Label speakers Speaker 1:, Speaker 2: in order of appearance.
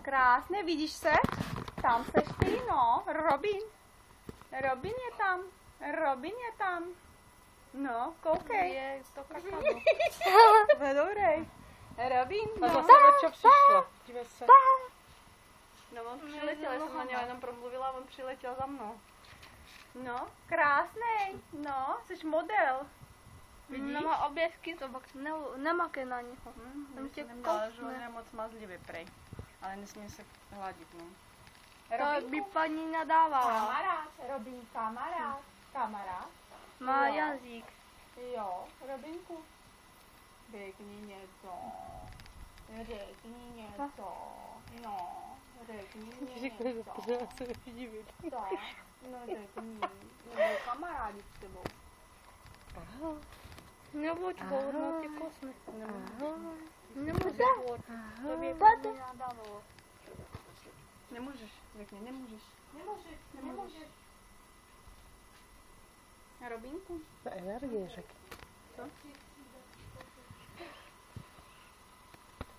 Speaker 1: krásně, vidíš se? Tam seš ty, no, Robin. Robin je tam, Robin je tam. No, koukej.
Speaker 2: Je to kakao.
Speaker 1: No, dobrý. Robin,
Speaker 3: A
Speaker 1: no.
Speaker 3: zase Večo přišla. Dívej se.
Speaker 1: No, on přiletěl, já jsem na něho jenom promluvila, on přiletěl za mnou. No, krásný, no, jsi model. Vidíš?
Speaker 2: Nemá oběžky, to pak nemáke na něho.
Speaker 1: Tam
Speaker 2: tě
Speaker 1: tě neměla, že on
Speaker 2: kopne.
Speaker 1: je moc mazlivý prej. Ale nesmí se hladit, no.
Speaker 2: To by paní nadávala.
Speaker 1: Kamarád, Robin, kamarád, kamarád.
Speaker 2: Má
Speaker 1: Jo.
Speaker 2: jazyk.
Speaker 1: Jo, Robinku. Řekni něco. Řekni něco. No, řekni
Speaker 3: Říkala, že
Speaker 1: něco.
Speaker 3: pořád se nedivit.
Speaker 1: Co? No řekni. Nebo kamarádi s tebou.
Speaker 3: Ahoj.
Speaker 2: Nebuď hodno, ty kosme.
Speaker 3: Ahoj.
Speaker 2: Nebuď hodno. To by paní nadávala.
Speaker 1: Nemůžeš, řekni, nemůžeš. Nemůžeš, nemůžeš. A Robinku?
Speaker 3: Na energii řekni.
Speaker 1: Co?